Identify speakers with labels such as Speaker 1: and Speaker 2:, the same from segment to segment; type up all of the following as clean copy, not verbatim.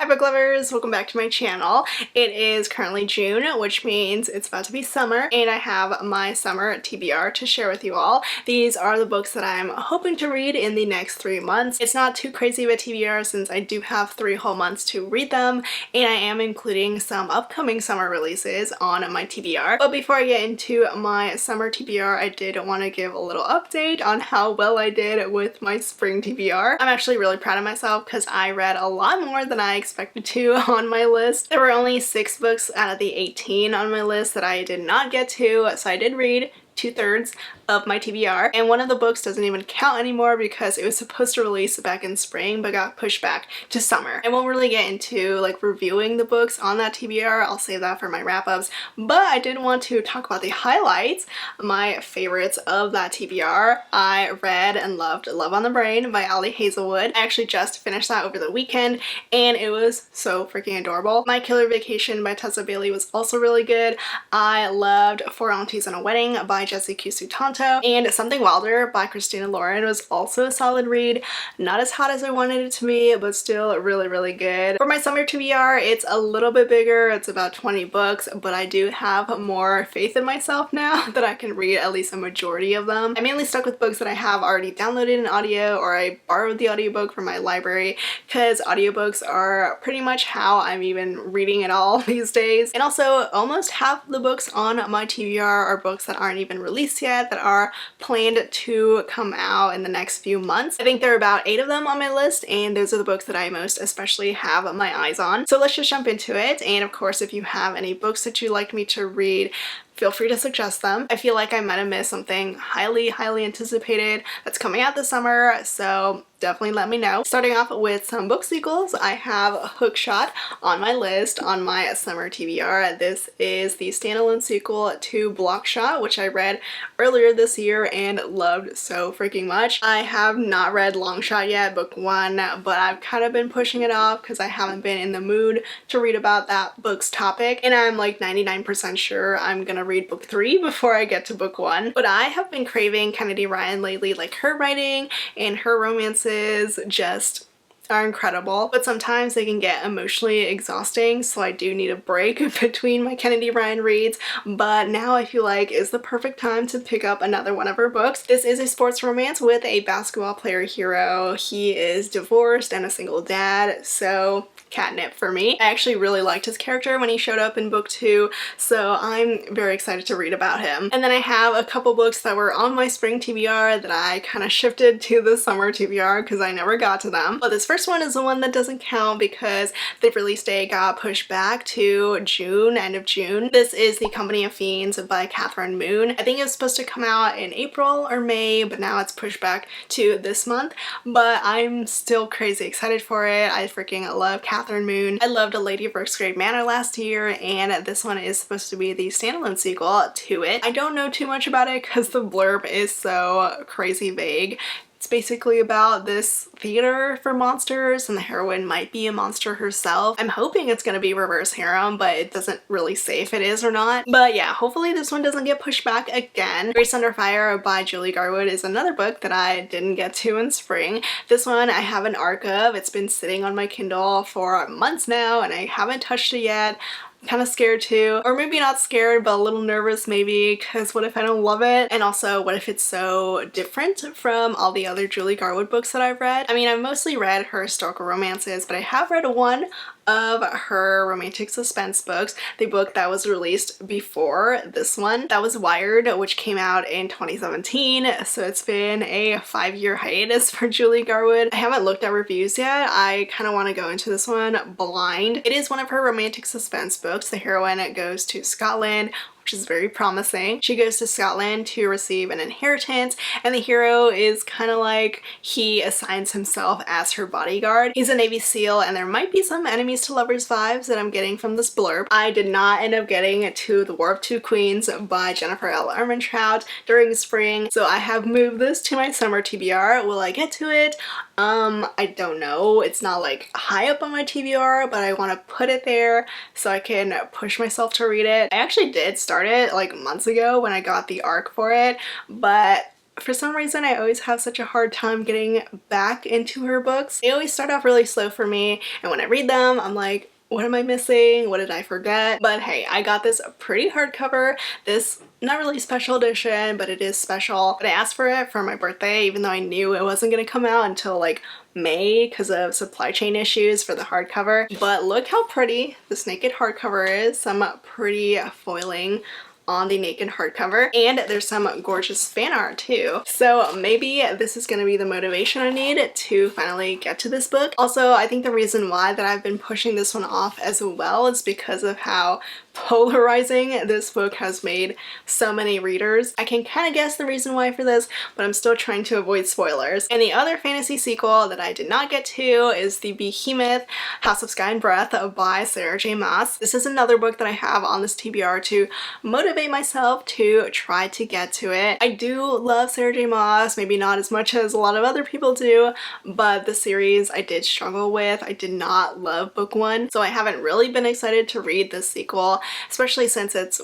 Speaker 1: book lovers, welcome back to my channel. It is currently June, which means it's about to be summer, and I have my summer TBR to share with you all. These are the books that I'm hoping to read in the next 3 months. It's not too crazy of a TBR since I do have 3 whole months to read them, and I am including some upcoming summer releases on my TBR. But before I get into my summer TBR, I did want to give a little update on how well I did with my spring TBR. I'm actually really proud of myself because I read a lot more than I expected to on my list. There were only 6 books out of the 18 on my list that I did not get to, so I did read 2/3 of my TBR, and one of the books doesn't even count anymore because it was supposed to release back in spring but got pushed back to summer. I won't really get into like reviewing the books on that TBR, I'll save that for my wrap-ups, but I did want to talk about the highlights, my favorites of that TBR. I read and loved Love on the Brain by Ali Hazelwood. I actually just finished that over the weekend and it was so freaking adorable. My Killer Vacation by Tessa Bailey was also really good. I loved 4 Aunties and a Wedding by Jessie Kusutanto, and Something Wilder by Christina Lauren was also a solid read. Not as hot as I wanted it to be, but still really good. For my summer TBR, it's a little bit bigger. It's about 20 books, but I do have more faith in myself now that I can read at least a majority of them. I mainly stuck with books that I have already downloaded in audio, or I borrowed the audiobook from my library because audiobooks are pretty much how I'm even reading it all these days. And also, almost half the books on my TBR are books that aren't even released yet, that are planned to come out in the next few months. I think there are about 8 of them on my list, and those are the books that I most especially have my eyes on. So let's just jump into it, and of course if you have any books that you'd like me to read, feel free to suggest them. I feel like I might have missed something highly anticipated that's coming out this summer, so definitely let me know. Starting off with some book sequels, I have Hookshot on my list on my summer TBR. This is the standalone sequel to Blockshot, which I read earlier this year and loved so freaking much. I have not read Longshot yet, book 1, but I've kind of been pushing it off because I haven't been in the mood to read about that book's topic, and I'm like 99% sure I'm gonna read book 3 before I get to book 1. But I have been craving Kennedy Ryan lately. Like, her writing and her romances just are incredible, but sometimes they can get emotionally exhausting, so I do need a break between my Kennedy Ryan reads. But now I feel like is the perfect time to pick up another one of her books. This is a sports romance with a basketball player hero. He is divorced and a single dad, so catnip for me. I actually really liked his character when he showed up in book 2, so I'm very excited to read about him. And then I have a couple books that were on my spring TBR that I kind of shifted to the summer TBR because I never got to them. But this first one is the one that doesn't count because the release date got pushed back to June, end of June. This is The Company of Fiends by Catherine Moon. I think it was supposed to come out in April or May, but now it's pushed back to this month. But I'm still crazy excited for it. I freaking love Catherine Moon. I loved A Lady of Rosecrave Manor last year, and this one is supposed to be the standalone sequel to it. I don't know too much about it because the blurb is so crazy vague. It's basically about this theater for monsters, and the heroine might be a monster herself. I'm hoping it's gonna be reverse harem, but it doesn't really say if it is or not. But yeah, hopefully this one doesn't get pushed back again. Grace Under Fire by Julie Garwood is another book that I didn't get to in spring. This one I have an arc of. It's been sitting on my Kindle for months now, and I haven't touched it yet. Kind of scared too, or maybe not scared but a little nervous maybe, because what if I don't love it, and also what if it's so different from all the other Julie Garwood books that I've read. I mean, I've mostly read her historical romances, but I have read one of her romantic suspense books, the book that was released before this one. That was Wired, which came out in 2017, so it's been a 5-year hiatus for Julie Garwood. I haven't looked at reviews yet. I kind of want to go into this one blind. It is one of her romantic suspense books. The heroine goes to Scotland, which is very promising. She goes to Scotland to receive an inheritance, and the hero is kind of like, he assigns himself as her bodyguard. He's a Navy SEAL, and there might be some enemies to lovers vibes that I'm getting from this blurb. I did not end up getting to The War of Two Queens by Jennifer L. Armentrout during spring, so I have moved this to my summer TBR. Will I get to it? I don't know. It's not like high up on my TBR, but I want to put it there so I can push myself to read it. I actually did start it like months ago when I got the arc for it, but For some reason, I always have such a hard time getting back into her books. They always start off really slow for me, and when I read them, I'm like, what am I missing? What did I forget? But hey, I got this pretty hardcover. This not really special edition, but it is special. But I asked for it for my birthday, even though I knew it wasn't gonna come out until like May because of supply chain issues for the hardcover. But look how pretty this naked hardcover is. Some pretty foiling on the naked hardcover, and there's some gorgeous fan art too. So maybe this is going to be the motivation I need to finally get to this book. Also, I think the reason why that I've been pushing this one off as well is because of how polarizing this book has made so many readers. I can kind of guess the reason why for this, but I'm still trying to avoid spoilers. And the other fantasy sequel that I did not get to is the Behemoth House of Sky and Breath by Sarah J. Maas. This is another book that I have on this TBR to motivate myself to try to get to it. I do love Sarah J. Maas, maybe not as much as a lot of other people do, but the series I did struggle with. I did not love book one, so I haven't really been excited to read this sequel, especially since it's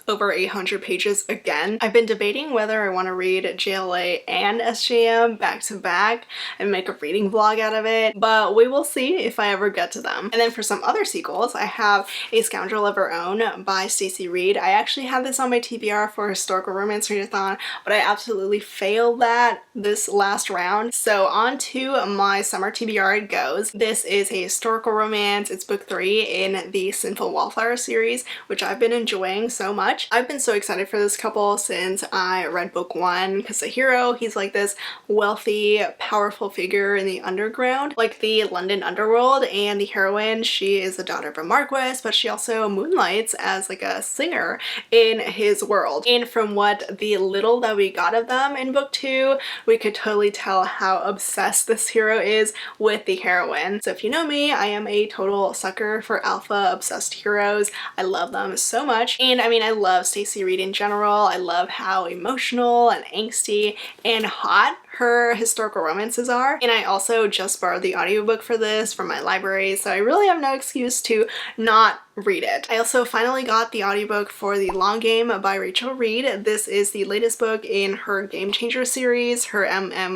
Speaker 1: over 800 pages again. I've been debating whether I want to read JLA and SJM back to back and make a reading vlog out of it, but we will see if I ever get to them. And then for some other sequels, I have A Scoundrel of Her Own by Stacey Reid. I actually had this on my TBR for Historical Romance Readathon, but I absolutely failed that this last round. So on to my summer TBR it goes. This is a historical romance. It's book 3 in the Sinful Wallflower series, which I've been enjoying so much. I've been so excited for this couple since I read book 1 because the hero, he's like this wealthy, powerful figure in the underground, like the London underworld, and the heroine, she is the daughter of a marquis, but she also moonlights as like a singer in his world. And from what the little that we got of them in book 2, we could totally tell how obsessed this hero is with the heroine. So if you know me, I am a total sucker for alpha obsessed heroes. I love them so much. And I mean, I love Stacey Reid in general. I love how emotional and angsty and hot her historical romances are. And I also just borrowed the audiobook for this from my library, so I really have no excuse to not read it. I also finally got the audiobook for The Long Game by Rachel Reed. This is the latest book in her Game Changer series, her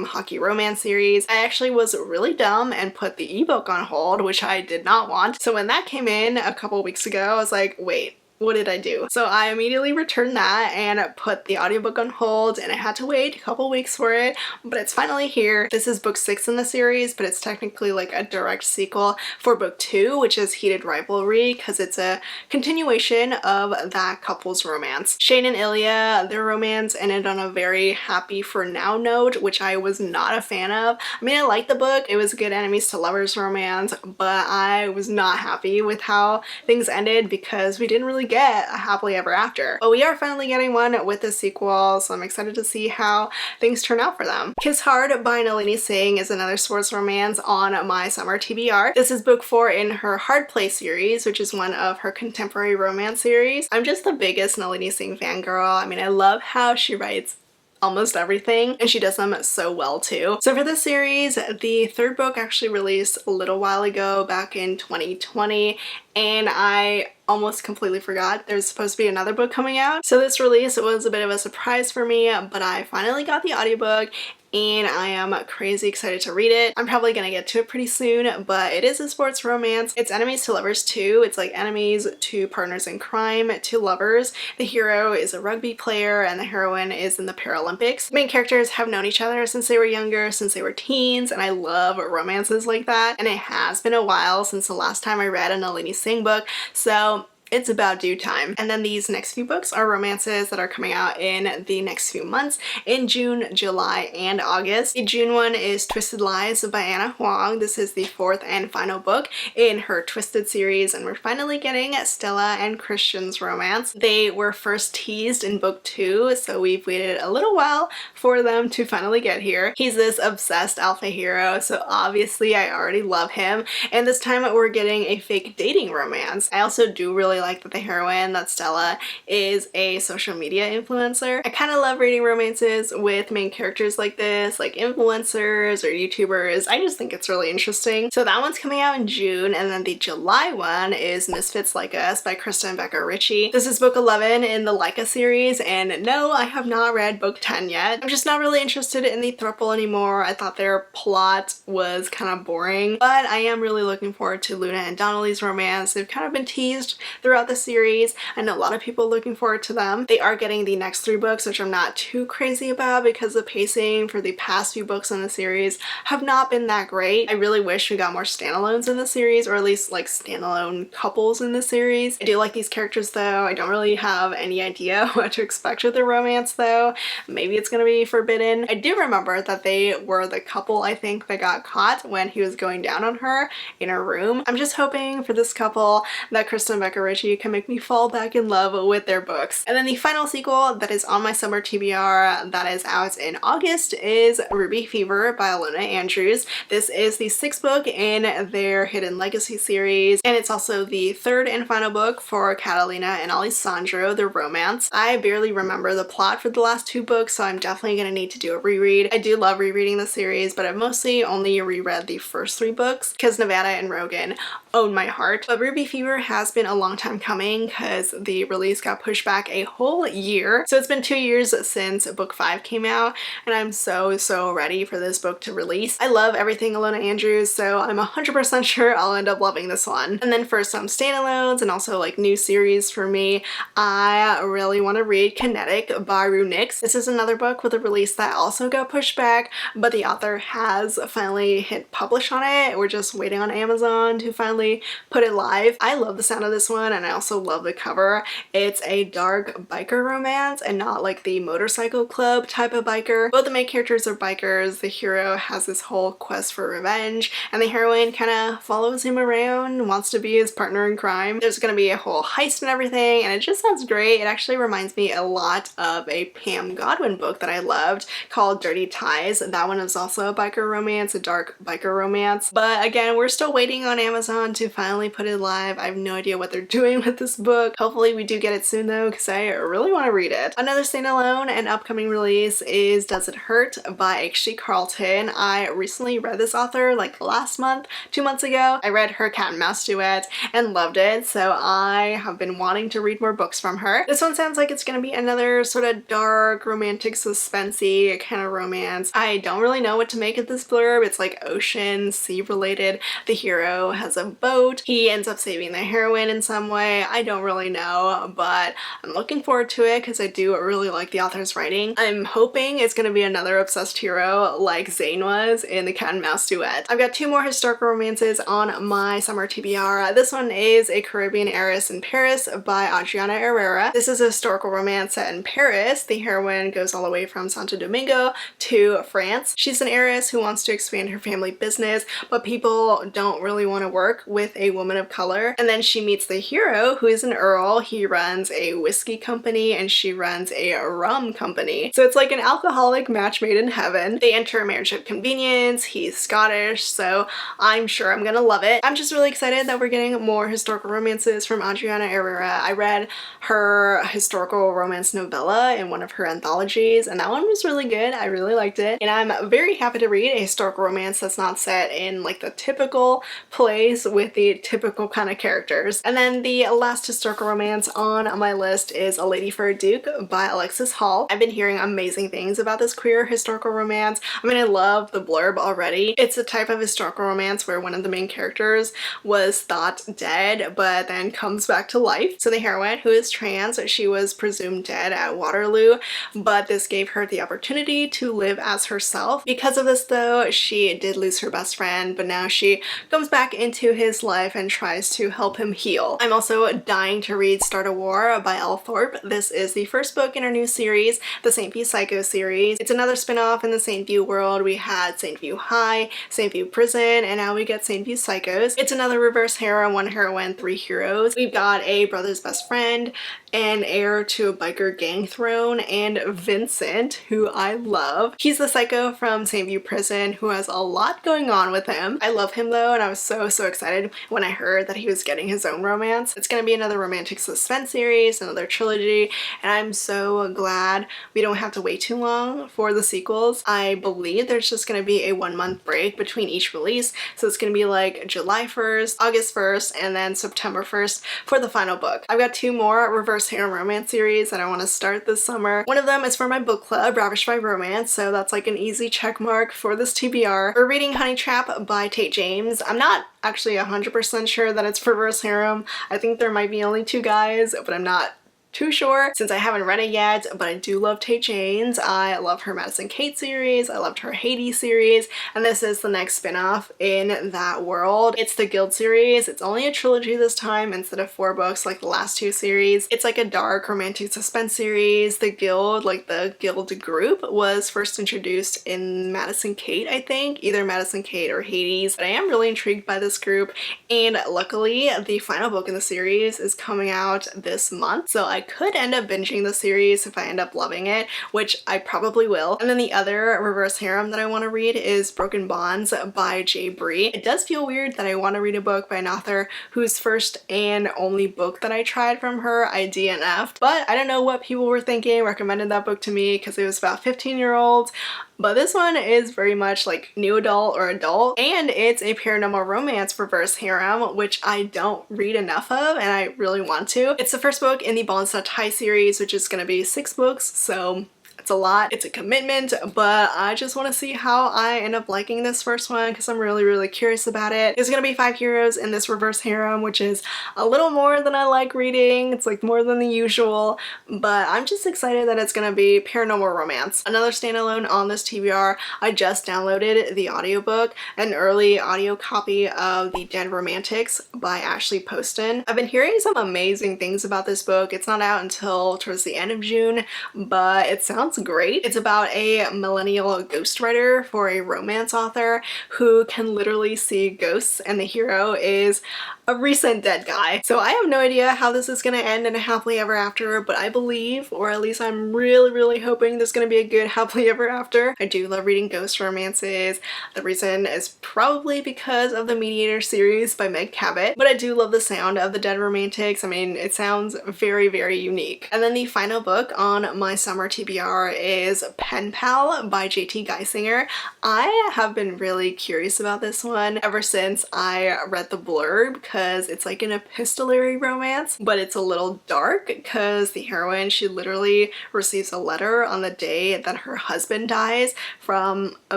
Speaker 1: Hockey Romance series. I actually was really dumb and put the ebook on hold, which I did not want. So when that came in a couple weeks ago, I was like, wait, what did I do? So I immediately returned that and put the audiobook on hold, and I had to wait a couple weeks for it, but it's finally here. This is book 6 in the series, but it's technically like a direct sequel for book 2, which is Heated Rivalry, because it's a continuation of that couple's romance. Shane and Ilya, their romance ended on a very happy for now note, which I was not a fan of. I mean, I liked the book. It was a good enemies to lovers romance, but I was not happy with how things ended because we didn't really get a happily ever after. But we are finally getting one with the sequel, so I'm excited to see how things turn out for them. Kiss Hard by Nalini Singh is another sports romance on my summer TBR. This is book 4 in her Hard Play series, which is one of her contemporary romance series. I'm just the biggest Nalini Singh fangirl. I mean, I love how she writes almost everything, and she does them so well too. So for this series, the 3rd book actually released a little while ago, back in 2020, and I almost completely forgot there's supposed to be another book coming out. So this release was a bit of a surprise for me, but I finally got the audiobook and I am crazy excited to read it. I'm probably gonna get to it pretty soon, but it is a sports romance. It's enemies to lovers too. It's like enemies to partners in crime to lovers. The hero is a rugby player and the heroine is in the Paralympics. The main characters have known each other since they were younger, since they were teens, and I love romances like that. And it has been a while since the last time I read a Nalini Singh book, so it's about due time. And then these next few books are romances that are coming out in the next few months, in June, July, and August. The June one is Twisted Lies by Anna Huang. This is the 4th and final book in her Twisted series, and we're finally getting Stella and Christian's romance. They were first teased in book 2, so we've waited a little while for them to finally get here. He's this obsessed alpha hero, so obviously I already love him, and this time we're getting a fake dating romance. I also do really like that the heroine, that Stella, is a social media influencer. I kind of love reading romances with main characters like this, like influencers or YouTubers. I just think it's really interesting. So that one's coming out in June, and then the July one is Misfits Like Us by Krista and Becca Ritchie. This is book 11 in the Like Us series, and no, I have not read book 10 yet. I'm just not really interested in the throuple anymore. I thought their plot was kind of boring, but I am really looking forward to Luna and Donnelly's romance. They've kind of been teased throughout the series. I know a lot of people looking forward to them. They are getting the next 3 books, which I'm not too crazy about because the pacing for the past few books in the series have not been that great. I really wish we got more standalones in the series, or at least like standalone couples in the series. I do like these characters though. I don't really have any idea what to expect with the romance though. Maybe it's gonna be forbidden. I do remember that they were the couple, I think, that got caught when he was going down on her in her room. I'm just hoping for this couple that Krista and Becca Ritchie can make me fall back in love with their books. And then the final sequel that is on my summer TBR that is out in August is Ruby Fever by Alona Andrews. This is the 6th book in their Hidden Legacy series, and it's also the 3rd and final book for Catalina and Alessandro, their romance. I barely remember the plot for the last 2 books, so I'm definitely gonna need to do a reread. I do love rereading the series, but I've mostly only reread the first 3 books because Nevada and Rogan own my heart. But Ruby Fever has been a long time coming because the release got pushed back a whole year. So it's been 2 years since book 5 came out, and I'm so ready for this book to release. I love everything Alona Andrews, so I'm 100% sure I'll end up loving this one. And then for some standalones and also like new series for me, I really want to read Kinetic by Rue Nix. This is another book with a release that also got pushed back, but the author has finally hit publish on it. We're just waiting on Amazon to finally put it live. I love the sound of this one, and I also love the cover. It's a dark biker romance and not like the motorcycle club type of biker. Both the main characters are bikers. The hero has this whole quest for revenge, and the heroine kind of follows him around, wants to be his partner in crime. There's gonna be a whole heist and everything, and it just sounds great. It actually reminds me a lot of a Pam Godwin book that I loved called Dirty Ties. That one is also a biker romance, a dark biker romance. But again, we're still waiting on Amazon to finally put it live. I have no idea what they're doing with this book. Hopefully we do get it soon though, because I really want to read it. Another standalone and upcoming release is Does It Hurt by H.G. Carlton. I recently read this author like last month, 2 months ago. I read her Cat and Mouse duet and loved it, so I have been wanting to read more books from her. This one sounds like it's gonna be another sort of dark, romantic, suspensey kind of romance. I don't really know what to make of this blurb. It's like ocean, sea related. The hero has a boat. He ends up saving the heroine in some way. I don't really know, but I'm looking forward to it because I do really like the author's writing. I'm hoping it's gonna be another obsessed hero like Zane was in the Cat and Mouse duet. I've got 2 more historical romances on my summer TBR. This one is A Caribbean Heiress in Paris by Adriana Herrera. This is a historical romance set in Paris. The heroine goes all the way from Santo Domingo to France. She's an heiress who wants to expand her family business, but people don't really want to work with a woman of color. And then she meets the hero, who is an earl. He runs a whiskey company and she runs a rum company. So it's like an alcoholic match made in heaven. They enter a marriage of convenience. He's Scottish, so I'm sure I'm gonna love it. I'm just really excited that we're getting more historical romances from Adriana Herrera. I read her historical romance novella in one of her anthologies, and that one was really good. I really liked it, and I'm very happy to read a historical romance that's not set in like the typical place with the typical kind of characters. And then the last historical romance on my list is A Lady for a Duke by Alexis Hall. I've been hearing amazing things about this queer historical romance. I mean, I love the blurb already. It's a type of historical romance where one of the main characters was thought dead but then comes back to life. So the heroine, who is trans, she was presumed dead at Waterloo, but this gave her the opportunity to live as herself. Because of this though, she did lose her best friend, but now she comes back into his life and tries to help him heal. I'm also dying to read Start a War by Elle Thorpe. This is the first book in our new series, the St. View Psycho series. It's another spin-off in the St. View world. We had St. View High, St. View Prison, and now we get St. View Psychos. It's another reverse hero, 1 heroine, 3 heroes. We've got a brother's best friend, an heir to a biker gang throne, and Vincent, who I love. He's the psycho from St. View Prison who has a lot going on with him. I love him though, and I was so excited when I heard that he was getting his own romance. romance. It's gonna be another romantic suspense series, another trilogy, and I'm so glad we don't have to wait too long for the sequels. I believe there's just gonna be a 1-month break between each release, so it's gonna be like July 1st, August 1st, and then September 1st for the final book. I've got 2 more reverse harem romance series that I want to start this summer. One of them is for my book club, Ravished by Romance, so that's like an easy check mark for this TBR. We're reading Honey Trap by Tate James. I'm not actually 100% sure that it's reverse harem. I think there might be only 2 guys, but I'm not too sure since I haven't read it yet, but I do love Tate James. I love her Madison Kate series, I loved her Hades series, and this is the next spin-off in that world. It's the Guild series. It's only a trilogy this time instead of 4 books like the last 2 series. It's like a dark romantic suspense series. The Guild, like the Guild group, was first introduced in Madison Kate, I think, either Madison Kate or Hades, but I am really intrigued by this group, and luckily the final book in the series is coming out this month, so I could end up binging the series if I end up loving it, which I probably will. And then the other reverse harem that I want to read is Broken Bonds by J. Bree. It does feel weird that I want to read a book by an author whose first and only book that I tried from her I DNF'd, but I don't know what people were thinking, recommended that book to me because it was about 15-year-olds. But this one is very much like new adult or adult, and it's a paranormal romance reverse harem, which I don't read enough of and I really want to. It's the first book in the Ball and Stud High series, which is going to be 6 books, so it's a lot, it's a commitment, but I just want to see how I end up liking this first one because I'm really curious about it. There's gonna be 5 heroes in this reverse harem, which is a little more than I like reading. It's like more than the usual, but I'm just excited that it's gonna be paranormal romance. Another standalone on this TBR, I just downloaded the audiobook, an early audio copy of The Dead Romantics by Ashley Poston. I've been hearing some amazing things about this book. It's not out until towards the end of June, but it sounds great. It's about a millennial ghostwriter for a romance author who can literally see ghosts, and the hero is a recent dead guy. So I have no idea how this is gonna end in a happily ever after, but I believe, or at least I'm really hoping there's gonna be a good happily ever after. I do love reading ghost romances. The reason is probably because of the Mediator series by Meg Cabot, but I do love the sound of The Dead Romantics. I mean, it sounds very unique. And then the final book on my summer TBR is Pen Pal by JT Geisinger. I have been really curious about this one ever since I read the blurb because it's like an epistolary romance, but it's a little dark because the heroine, she literally receives a letter on the day that her husband dies from a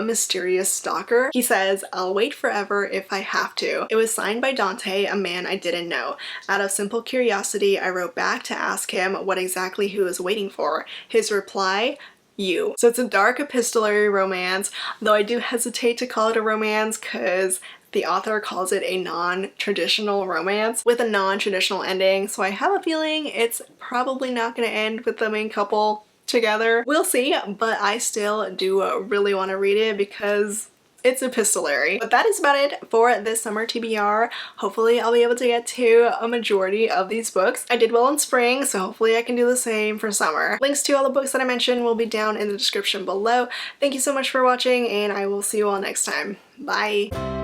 Speaker 1: mysterious stalker. He says, "I'll wait forever if I have to. It was signed by Dante, a man I didn't know. Out of simple curiosity, I wrote back to ask him what exactly he was waiting for. His reply, you." So it's a dark epistolary romance, though I do hesitate to call it a romance because the author calls it a non-traditional romance with a non-traditional ending, so I have a feeling it's probably not going to end with the main couple together. We'll see, but I still do really want to read it because it's epistolary. But that is about it for this summer TBR. Hopefully I'll be able to get to a majority of these books. I did well in spring, so hopefully I can do the same for summer. Links to all the books that I mentioned will be down in the description below. Thank you so much for watching, and I will see you all next time. Bye!